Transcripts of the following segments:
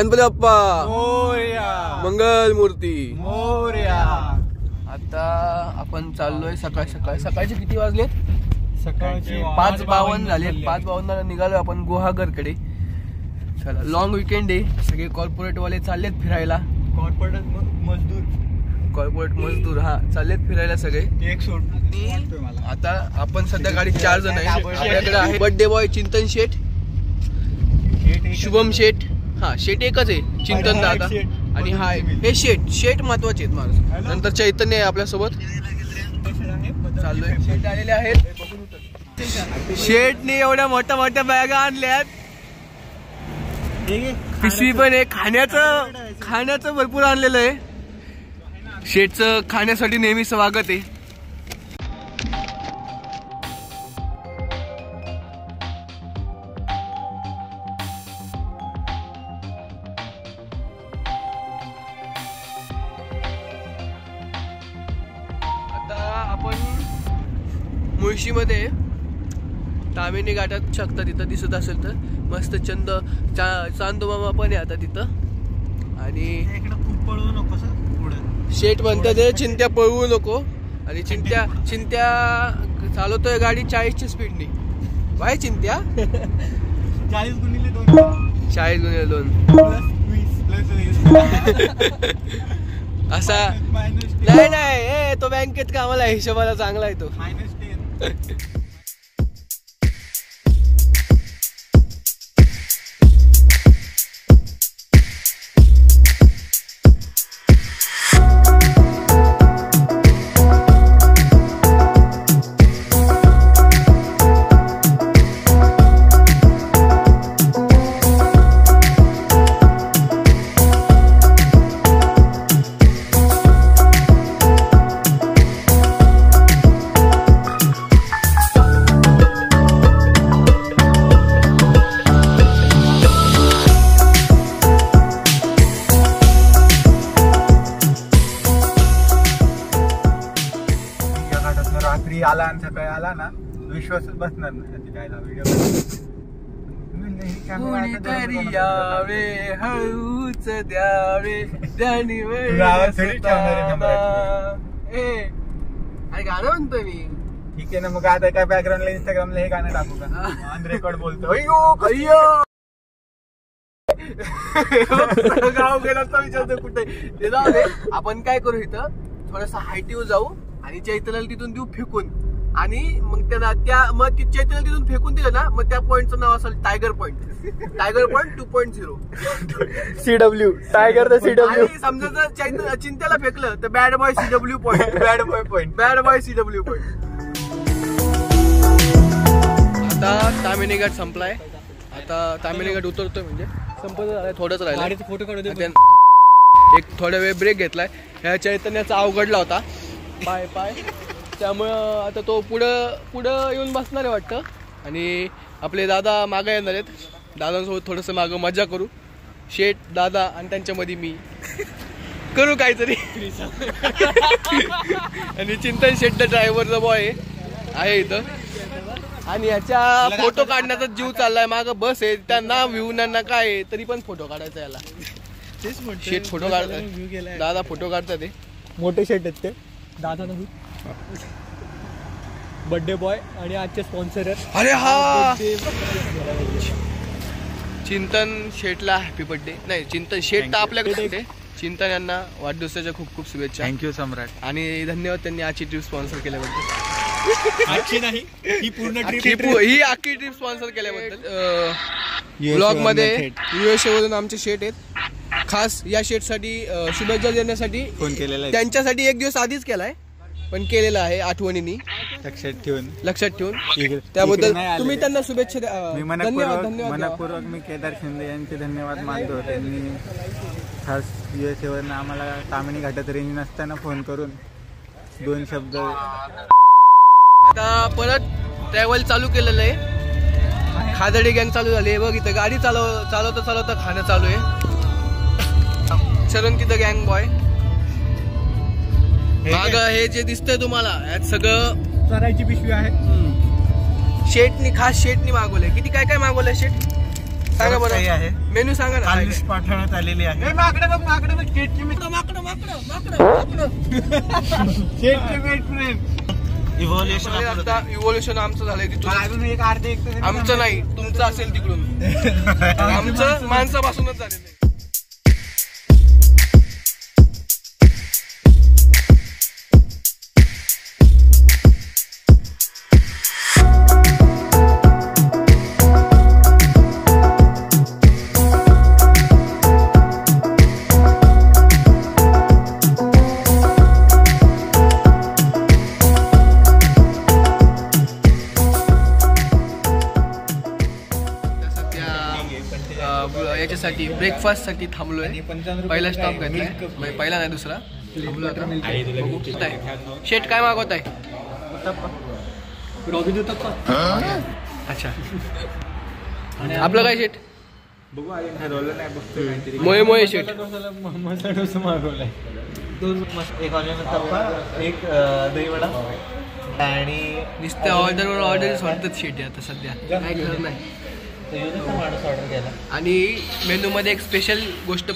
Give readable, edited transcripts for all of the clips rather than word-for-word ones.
गणपती बाप्पा मंगल मूर्ती मोरया. आता आपण चाललोय सकाळचे किती वाजले? सकाळचे 5:52 झाले. 5:52 निघालोय आपण गुहागरकडे. चला लॉंग विकेंड आहे. सगळे कॉर्पोरेट वाले चाललेत फिरायला. कॉर्पोरेट मजदूर हा चाललेत फिरायला सगळे. एक सोड. आता आपण सध्या गाडीत 4 जण आहे. आपल्याकडे आहे बर्थडे बॉय चिंतन शेठ, शुभम शेठ. हा शेठ एकच आहे, चिंतन दादा आणि हाय हे शेठ महत्वाचे आहेत माणूस. नंतर चैतन्य आहे आपल्यासोबत. चाललोय. शेठ आलेले आहेत. शेठने एवढ्या मोठ्या बॅगा आणल्यात. पिशवी पण आहे. खाण्याचं भरपूर आणलेलं आहे. शेठचं खाण्यासाठी नेहमी स्वागत आहे. आता आपण मुळशीमध्ये तामिनी घाटात शकता, तिथं दिसत असेल तर मस्त चांदोमामा पण आहे आता तिथं. आणि खूप पळवू नको पुढे. शेठ म्हणतात चिंत्या पळवू नको. आणि चिंत्या चालवतोय गाडी 40च्या स्पीडनी. बाय चिंत्या. 40x2 असा नाही तो बँकेत कामाला हिशोबाला चांगला आहे तो. आला आणि सकाळी आला ना विश्वासच बसणार नाही. काय व्हिडिओ यावे हळूच द्यावे गाणं म्हणतोय मी. ठीक आहे ना. मग आता काय बॅकग्राऊंडला इंस्टाग्रामला हे गाणं टाकू का? ऑन रेकॉर्ड बोलतो. गाव गेला तर विचारतो कुठे ते. जाऊ दे. आपण काय करू इथं थोडस हायटीवर जाऊ आणि चैतन्याला तिथून देऊ फेकून. आणि मग मग चैतन्याला तिथून फेकून दिलं ना, मग त्या पॉइंटचं नाव असेल tiger point 2.0. CW tiger the CW. समजा जर चिंत्याला फेकलं तर bad boy CW point. Bad boy CW point. आता तामिनी घाट संपलाय. आता तामिनी घाट उतरतोय म्हणजे संपत झालाय. थोडंच राहिलं. फोटो काढू दे. एक थोड्या वेळ ब्रेक घेतलाय. ह्या चैतन्याचा अवघडला होता पाय त्यामुळं आता तो पुढं येऊन बसणार आहे वाटतं. आणि आपले दादा मागे येणार आहेत. दादांसोबत थोडंसं मागं मजा करू. शेठ दादा आणि त्यांच्यामध्ये मी करू काहीतरी. आणि चिंतन शेठ द ड्रायव्हरचा बॉय आहे इथं. आणि याच्या फोटो काढण्याचा जीव चाललाय. मागं बस आहे, त्यांना व्ह्यू ना काय तरी पण फोटो काढायचा याला. शेठ फोटो काढतात. दादा फोटो काढतात. ते मोठे शेट आहेत ते दादा नाही. बर्थडे बॉय आणि आजचे स्पॉन्सर आहेत. अरे हा चिंतन शेठला हॅपी बर्थडे. नाही चिंतन शेठ तर आपल्याकडे. चिंतन यांना वाढदिवसाच्या खूप खूप शुभेच्छा. थँक्यू सम्राट. आणि धन्यवाद त्यांनी आजची ट्रिप स्पॉन्सर केल्याबद्दल. आजची नाही ही पूर्ण ट्रिप. ही अख्खी ट्रिप स्पॉन्सर केल्याबद्दल. ब्लॉग मध्ये USA वरून आमचे शेठ आहेत. खास या शेठसाठी शुभेच्छा देण्यासाठी फोन केलेला आहे. त्यांच्यासाठी एक दिवस आधीच केलाय पण केलेला आहे आठवणींनी लक्षात ठेवून. त्याबद्दल तुम्ही त्यांना शुभेच्छा द्या. मनपूर्वक मी केदार शिंदे यांचे धन्यवाद मानतो. त्यांनी खास USA वरून आम्हाला तामिनी घाटात रेंज नसताना फोन करून 2 शब्द. आता परत ट्रॅव्हल चालू केलेलं आहे. खादडी गँग चालू झाली आहे बघ. इथं गाडी चालवता खाणं चालू आहे. चरण तिथं गँग बॉय. माग हे जे दिसतंय तुम्हाला यात सगळं चरायची पिशवी आहे. शेटनी खास शेटनी मागवलंय. किती काय मागवलंय शेट सांगा बरंच काही आहे. बरं मेनू सांगा ना काय लिस्ट पाठवण्यात आलेली आहे. इव्होल्युशन आमचं झालंय तिथून. अजून एक अर्धे एक तास आमचं नाही तुमचं असेल तिकडून. आमचं माणसापासूनच झालेलं आहे. याच्यासाठी ब्रेकफास्टसाठी थांबलोय. पहिला स्टॉप घेतलाय म्हणजे पहिला नाही दुसरा थांबलो आता. शेट काय मागवत आहे? अच्छा आपलं काय शेट? मोये मोये शेट. मसाला डोसा मागवलाय. एक ऑनियन एक दही वडा आणि नुसत्या ऑर्डर वाटतात शेट आता सध्या काय खरं नाही. आणि मेनू मध्ये एक स्पेशल गोष्ट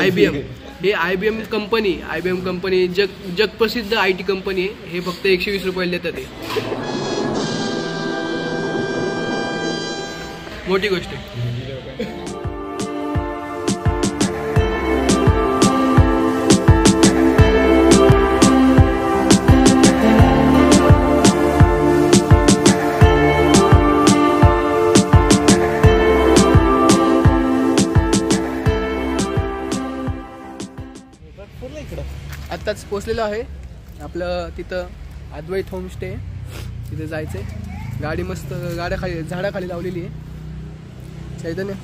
IBM हे IBM कंपनी जगप्रसिद्ध IT कंपनी आहे. हे फक्त 120 रुपयाला देतात. ते मोठी गोष्ट आहे. आत्ताच पोचलेलो आहे आपलं तिथं अद्वैत होमस्टे. तिथे जायचंय. गाडी मस्त गाड्याखाली झाडाखाली लावलेली आहे. चैतन्य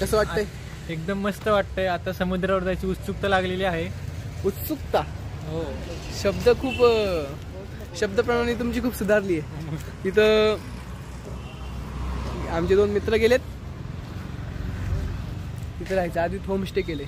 कसं वाटतंय? एकदम मस्त वाटतंय. आता समुद्रावर जायची उत्सुकता लागलेली आहे. उत्सुकता हो. शब्दप्रणाली तुमची खूप सुधारली आहे. तिथं आमचे 2 मित्र गेलेत. तिथे राहायचं आधी होमस्टे केले.